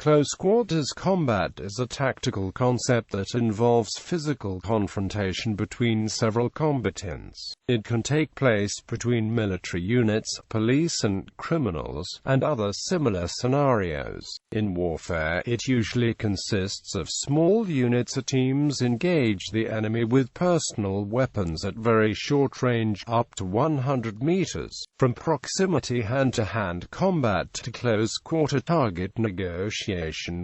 Close quarters combat is a tactical concept that involves physical confrontation between several combatants. It can take place between military units, police and criminals, and other similar scenarios. In warfare, it usually consists of small units or teams engage the enemy with personal weapons at very short range, up to 100 meters, from proximity hand-to-hand combat to close-quarter target negotiation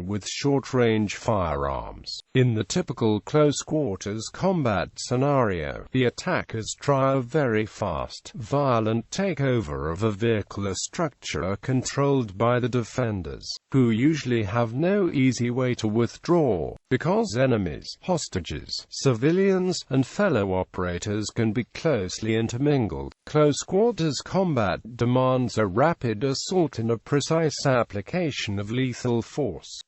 with short-range firearms. In the typical close-quarters combat scenario, the attackers try a very fast, violent takeover of a vehicle or structure controlled by the defenders, who usually have no easy way to withdraw, because enemies, hostages, civilians, and fellow operators can be closely intermingled. Close-quarters combat demands a rapid assault and a precise application of lethal force.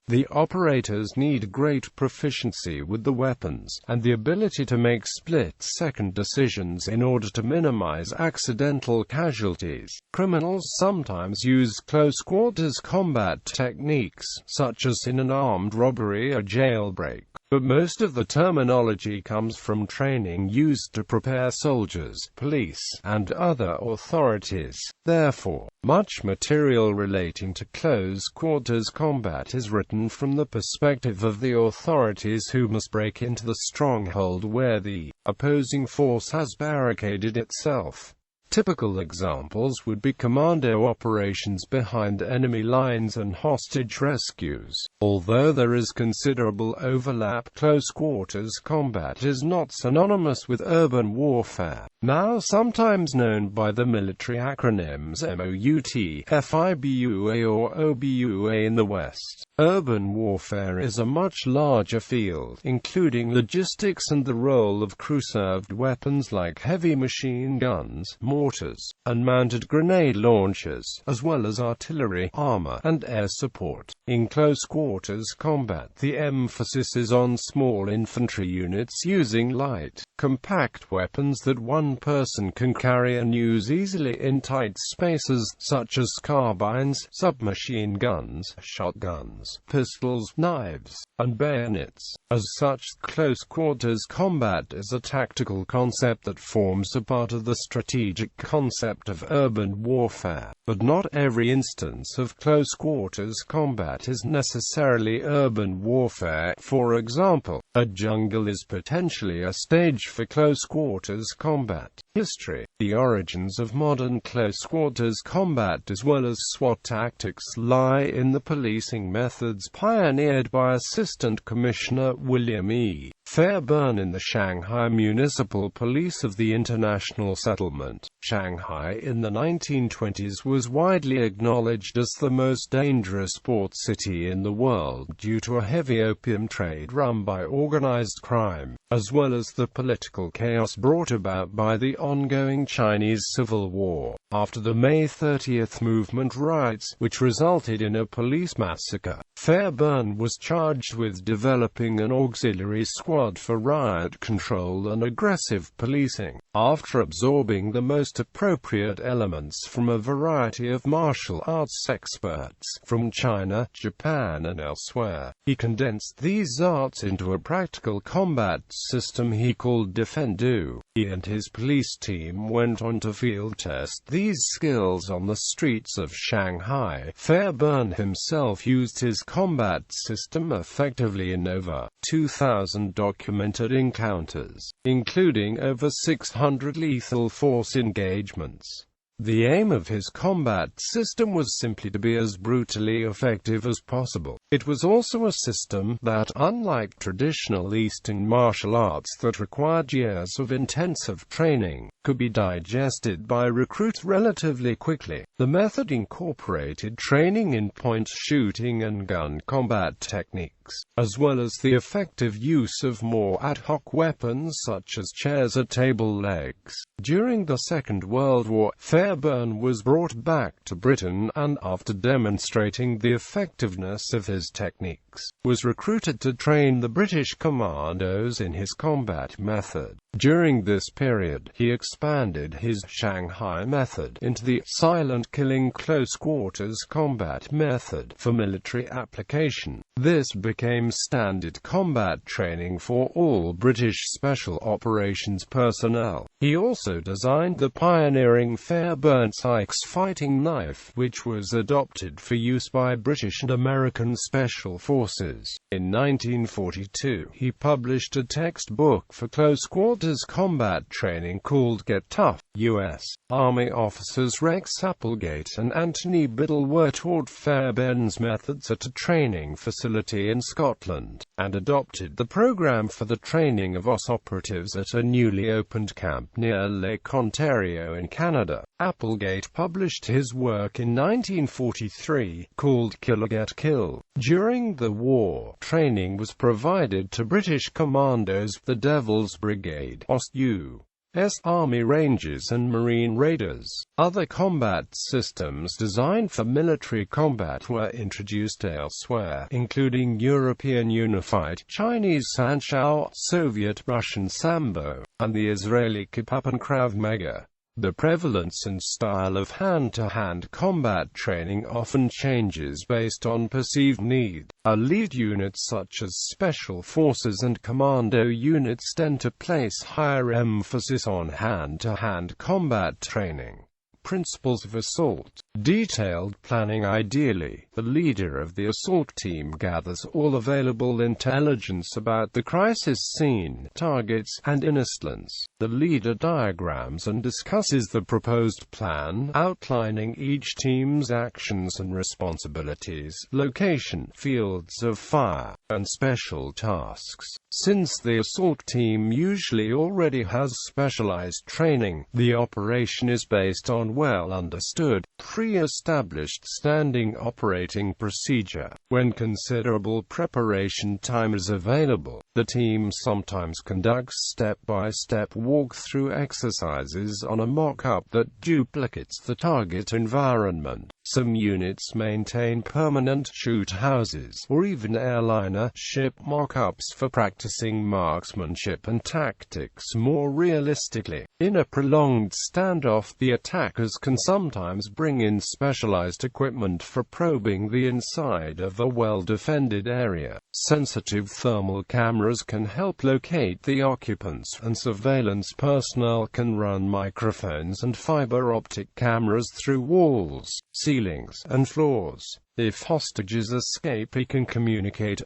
The operators need great proficiency with the weapons, and the ability to make split-second decisions in order to minimize accidental casualties. Criminals sometimes use close-quarters combat techniques, such as in an armed robbery or jailbreak. But most of the terminology comes from training used to prepare soldiers, police, and other authorities. Therefore, much material relating to close-quarters combat is written from the perspective of the authorities who must break into the stronghold where the opposing force has barricaded itself. Typical examples would be commando operations behind enemy lines and hostage rescues. Although there is considerable overlap, close-quarters combat is not synonymous with urban warfare, now sometimes known by the military acronyms MOUT, FIBUA or OBUA in the West. Urban warfare is a much larger field, including logistics and the role of crew-served weapons like heavy machine guns, mortars, and mounted grenade launchers, as well as artillery, armor, and air support. In close-quarters combat, the emphasis is on small infantry units using light, compact weapons that one person can carry and use easily in tight spaces, such as carbines, submachine guns, shotguns, pistols, knives, and bayonets. As such, close-quarters combat is a tactical concept that forms a part of the strategic concept of urban warfare. But not every instance of close-quarters combat is necessarily urban warfare. For example, a jungle is potentially a stage for close-quarters combat. History. The origins of modern close-quarters combat as well as SWAT tactics lie in the policing methods pioneered by Assistant Commissioner William E. Fairburn in the Shanghai Municipal Police of the International Settlement. Shanghai in the 1920s was widely acknowledged as the most dangerous port city in the world due to a heavy opium trade run by organized crime, as well as the political chaos brought about by the ongoing Chinese Civil War. After the May 30th movement riots, which resulted in a police massacre, Fairburn was charged with developing an auxiliary squad for riot control and aggressive policing. After absorbing the most appropriate elements from a variety of martial arts experts from China, Japan and elsewhere, he condensed these arts into a practical combat system he called Defendu. He and his police team went on to field test these skills on the streets of Shanghai. Fairburn himself used his combat system effectively in over 2,000 documented encounters, including over 600 lethal force engagements. The aim of his combat system was simply to be as brutally effective as possible. It was also a system that, unlike traditional Eastern martial arts that required years of intensive training, could be digested by recruits relatively quickly. The method incorporated training in point shooting and gun combat techniques, as well as the effective use of more ad hoc weapons such as chairs or table legs. During the Second World War, Fairburn was brought back to Britain and, after demonstrating the effectiveness of his techniques, was recruited to train the British commandos in his combat method. During this period, he expanded his Shanghai method into the silent killing close-quarters combat method for military application. This became standard combat training for all British Special Operations personnel. He also designed the pioneering Fairburn Sykes fighting knife, which was adopted for use by British and American Special Forces. In 1942, he published a textbook for close-quarters combat training called Get Tough. U.S. Army officers Rex Applegate and Anthony Biddle were taught Fairbairn's methods at a training facility in Scotland, and adopted the program for the training of OSS operatives at a newly opened camp near Lake Ontario in Canada. Applegate published his work in 1943, called Kill or Get Killed. During the war, training was provided to British commandos, the Devil's Brigade, OSS, Army Rangers and Marine Raiders. Other combat systems designed for military combat were introduced elsewhere, including European Unified, Chinese Sanshao, Soviet Russian Sambo, and the Israeli Kippur and Krav Maga. The prevalence and style of hand-to-hand combat training often changes based on perceived need. Elite units such as Special Forces and Commando units tend to place higher emphasis on hand-to-hand combat training. Principles of assault. Detailed planning. Ideally, the leader of the assault team gathers all available intelligence about the crisis scene, targets, and instance. The leader diagrams and discusses the proposed plan, outlining each team's actions and responsibilities, location, fields of fire, and special tasks. Since the assault team usually already has specialized training, the operation is based on well-understood, pre-established standing operating procedure. When considerable preparation time is available, the team sometimes conducts step-by-step walk-through exercises on a mock-up that duplicates the target environment. Some units maintain permanent shoot houses, or even airliner ship mock-ups for practicing marksmanship and tactics more realistically. In a prolonged standoff, the attackers can sometimes bring in specialized equipment for probing the inside of a well-defended area. Sensitive thermal cameras can help locate the occupants, and surveillance personnel can run microphones and fiber optic cameras through walls, ceilings, and floors. If hostages escape, he can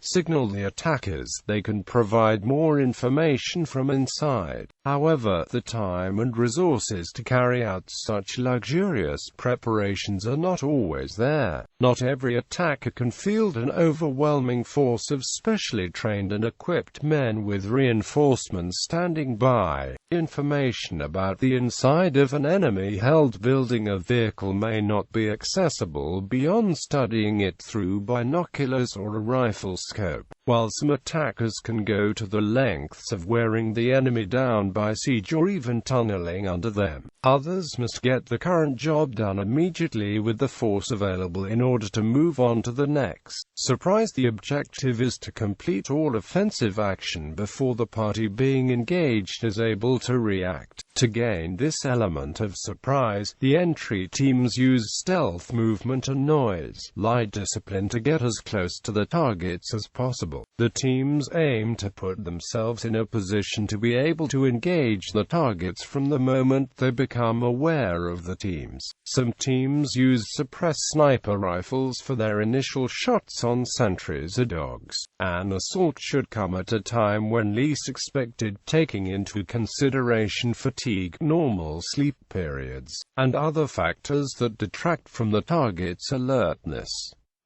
signal the attackers. They can provide more information from inside. However, the time and resources to carry out such luxurious preparations are not always there. Not every attacker can field an overwhelming force of specially trained and equipped men with reinforcements standing by. Information about the inside of an enemy-held building or vehicle may not be accessible beyond studying it through binoculars or a rifle scope. While some attackers can go to the lengths of wearing the enemy down by siege or even tunneling under them, others must get the current job done immediately with the force available in order to move on to the next. Surprise. The objective is to complete all offensive action before the party being engaged is able to react. To gain this element of surprise, the entry teams use stealth movement and noise, light discipline to get as close to the targets as possible. The teams aim to put themselves in a position to be able to engage the targets from the moment they become aware of the teams. Some teams use suppressed sniper rifles for their initial shots on sentries or dogs. An assault should come at a time when least expected, taking into consideration fatigue, normal sleep periods, and other factors that detract from the target's alertness.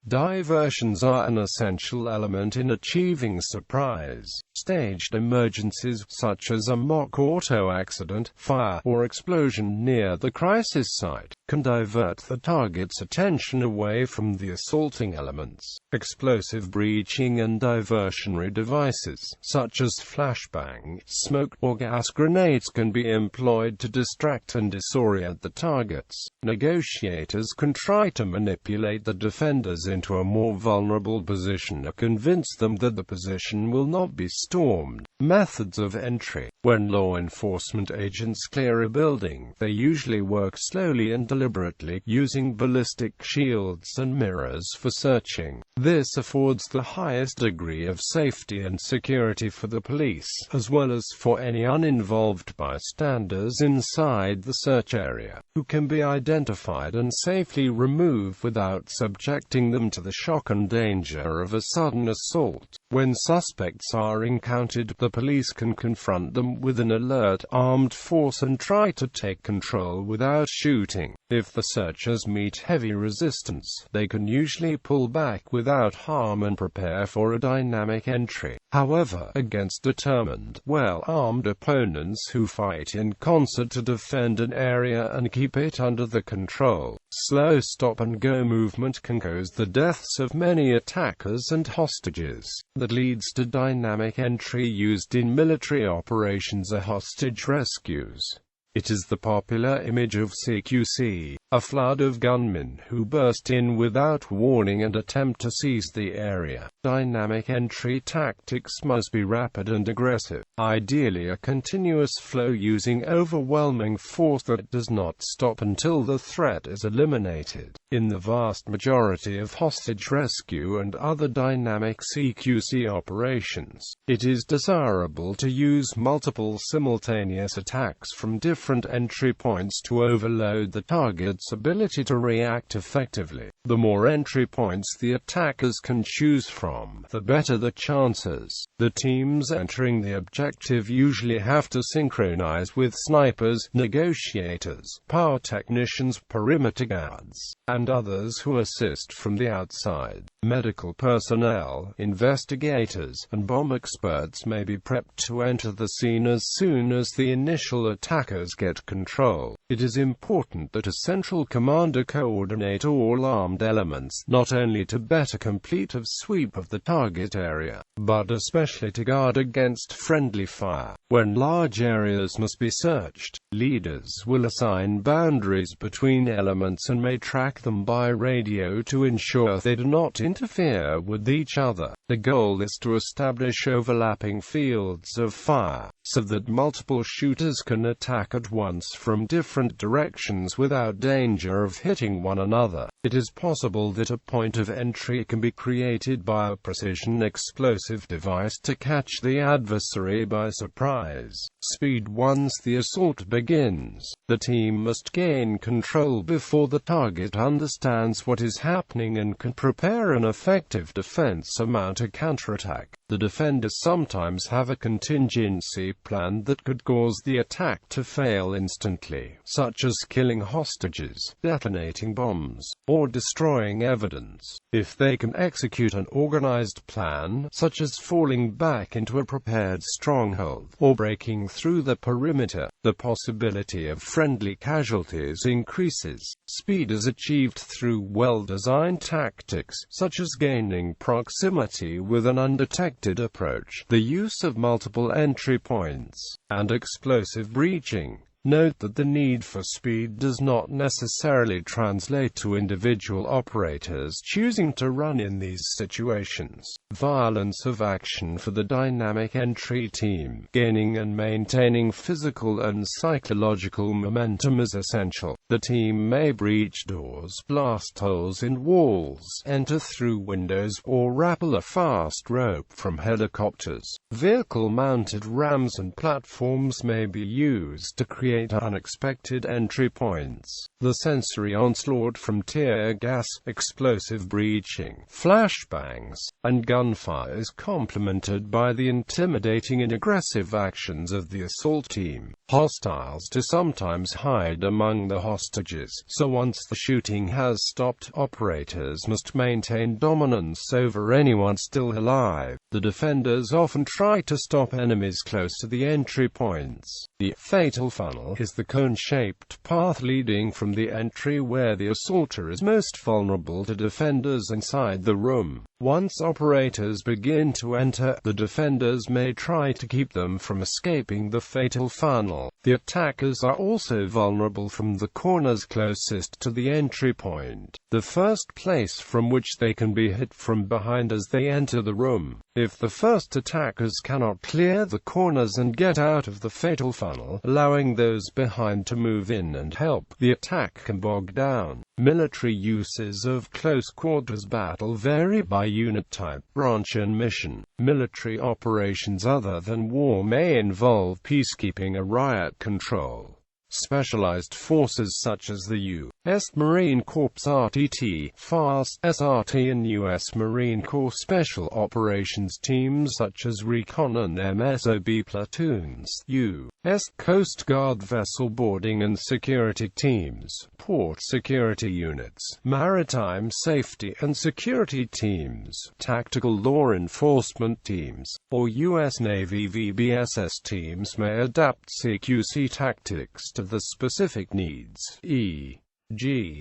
Diversions are an essential element in achieving surprise. Staged emergencies, such as a mock auto accident, fire, or explosion near the crisis site, can divert the target's attention away from the assaulting elements. Explosive breaching and diversionary devices, such as flashbang, smoke, or gas grenades can be employed to distract and disorient the targets. Negotiators can try to manipulate the defenders into a more vulnerable position or convince them that the position will not be stormed. Methods of entry. When law enforcement agents clear a building, they usually work slowly and deliberately, using ballistic shields and mirrors for searching. This affords the highest degree of safety and security for the police, as well as for any uninvolved bystanders inside the search area, who can be identified and safely removed without subjecting them to the shock and danger of a sudden assault. When suspects are encountered, the police can confront them with an alert, armed force and try to take control without shooting. If the searchers meet heavy resistance, they can usually pull back without harm and prepare for a dynamic entry. However, against determined, well-armed opponents who fight in concert to defend an area and keep it under the control, slow stop-and-go movement can cause the deaths of many attackers and hostages. That leads to dynamic entry used in military operations or hostage rescues. It is the popular image of CQC, a flood of gunmen who burst in without warning and attempt to seize the area. Dynamic entry tactics must be rapid and aggressive, ideally a continuous flow using overwhelming force that does not stop until the threat is eliminated. In the vast majority of hostage rescue and other dynamic CQC operations, it is desirable to use multiple simultaneous attacks from different entry points to overload the target's ability to react effectively. The more entry points the attackers can choose from, the better the chances. The teams entering the objective usually have to synchronize with snipers, negotiators, power technicians, perimeter guards, and others who assist from the outside. Medical personnel, investigators, and bomb experts may be prepped to enter the scene as soon as the initial attackers get control. It is important that a central commander coordinate all armed elements, not only to better complete a sweep of the target area, but especially to guard against friendly fire. When large areas must be searched, leaders will assign boundaries between elements and may track them by radio to ensure they do not interfere with each other. The goal is to establish overlapping fields of fire, so that multiple shooters can attack at once from different directions without danger of hitting one another. It is possible that a point of entry can be created by a precision explosive device to catch the adversary by surprise. Speed. Once the assault begins, the team must gain control before the target understands what is happening and can prepare an effective defense or mount a counterattack. The defenders sometimes have a contingency plan that could cause the attack to fail instantly, such as killing hostages, detonating bombs, or destroying evidence. If they can execute an organized plan, such as falling back into a prepared stronghold, or breaking through the perimeter, the possibility of friendly casualties increases. Speed is achieved through well-designed tactics, such as gaining proximity with an undetected approach, the use of multiple entry points, and explosive breaching. Note that the need for speed does not necessarily translate to individual operators choosing to run in these situations. Violence of action for the dynamic entry team. Gaining and maintaining physical and psychological momentum is essential. The team may breach doors, blast holes in walls, enter through windows, or rappel a fast rope from helicopters. Vehicle-mounted rams and platforms may be used to create unexpected entry points. The sensory onslaught from tear gas, explosive breaching, flashbangs, and gunfire is complemented by the intimidating and aggressive actions of the assault team. Hostiles do sometimes hide among the hostages, so once the shooting has stopped, operators must maintain dominance over anyone still alive. The defenders often try to stop enemies close to the entry points. The fatal funnel is the cone-shaped path leading from the entry where the assaulter is most vulnerable to defenders inside the room. Once operators begin to enter, the defenders may try to keep them from escaping the fatal funnel. The attackers are also vulnerable from the corners closest to the entry point, the first place from which they can be hit from behind as they enter the room. If the first attackers cannot clear the corners and get out of the fatal funnel, allowing those behind to move in and help, the attack can bog down. Military uses of close-quarters battle vary by unit type, branch and mission. Military operations other than war may involve peacekeeping or riot control. Specialized forces such as the U.S. Marine Corps RTT, FAST, SRT and U.S. Marine Corps Special Operations Teams such as Recon and MSOB platoons, U.S. Coast Guard vessel boarding and security teams, port security units, maritime safety and security teams, tactical law enforcement teams, or U.S. Navy VBSS teams may adapt CQC tactics to the specific needs, e.g.,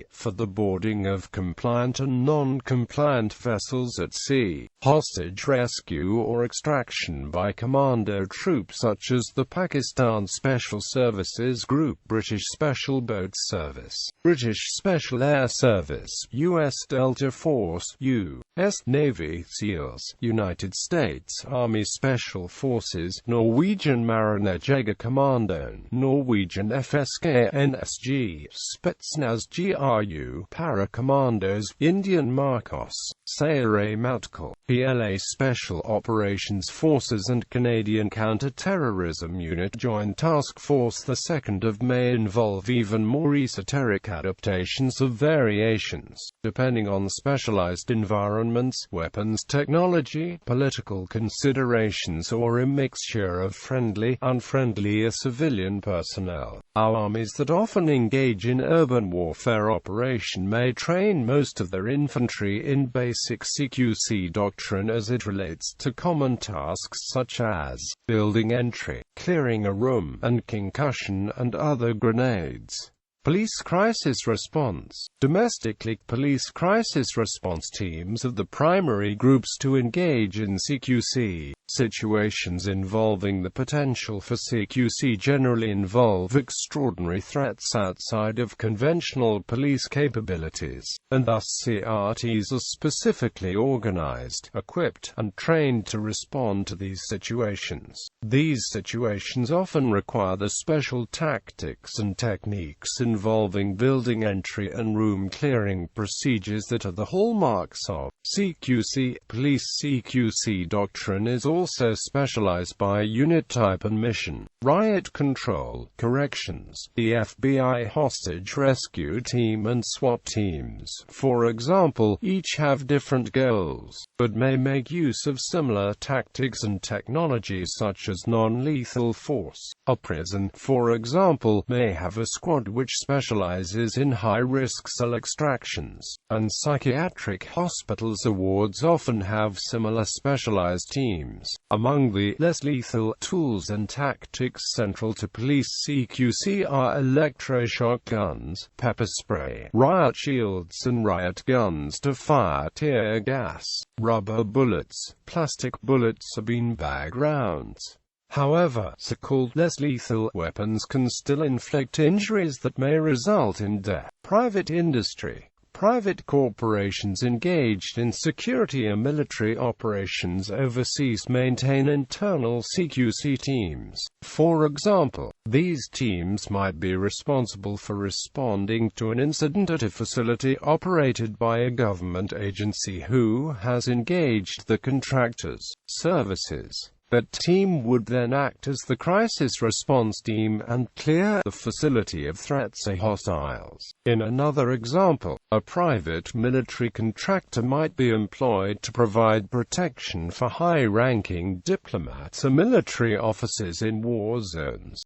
for the boarding of compliant and non-compliant vessels at sea, hostage rescue or extraction by commando troops such as the Pakistan Special Services Group, British Special Boat Service, British Special Air Service, U.S. Delta Force, U.S. Navy SEALs, United States Army Special Forces, Norwegian Mariner Jägerkommando, Norwegian FSK NSG, Spetsnaz GRU, Para-Commandos, Indian Marcos, Sayare Matkal, PLA Special Operations Forces and Canadian Counter-Terrorism Unit Joint Task Force. The 2nd of May involve even more esoteric adaptations of variations, depending on specialized environments, weapons technology, political considerations or a mixture of friendly, unfriendly or civilian personnel. Our armies that often engage in urban warfare operation may train most of their infantry in basic CQC doctrine as it relates to common tasks such as building entry, clearing a room, and concussion and other grenades. Police crisis response. Domestically, police crisis response teams are the primary groups to engage in CQC. Situations involving the potential for CQC generally involve extraordinary threats outside of conventional police capabilities, and thus CRTs are specifically organized, equipped, and trained to respond to these situations. These situations often require the special tactics and techniques involving building entry and room clearing procedures that are the hallmarks of CQC. Police CQC doctrine is also specialized by unit type and mission. Riot control, corrections, the FBI hostage rescue team and SWAT teams, for example, each have different goals, but may make use of similar tactics and technologies such as non-lethal force. A prison, for example, may have a squad which specializes in high-risk cell extractions, and psychiatric hospitals or wards often have similar specialized teams. Among the less lethal tools and tactics central to police CQC are electroshock guns, pepper spray, riot shields and riot guns to fire tear gas, rubber bullets, plastic bullets or beanbag rounds. However, so-called less lethal weapons can still inflict injuries that may result in death. Private industry. Private corporations engaged in security and military operations overseas maintain internal CQC teams. For example, these teams might be responsible for responding to an incident at a facility operated by a government agency who has engaged the contractors' services. That team would then act as the crisis response team and clear the facility of threats or hostiles. In another example, a private military contractor might be employed to provide protection for high-ranking diplomats or military officers in war zones.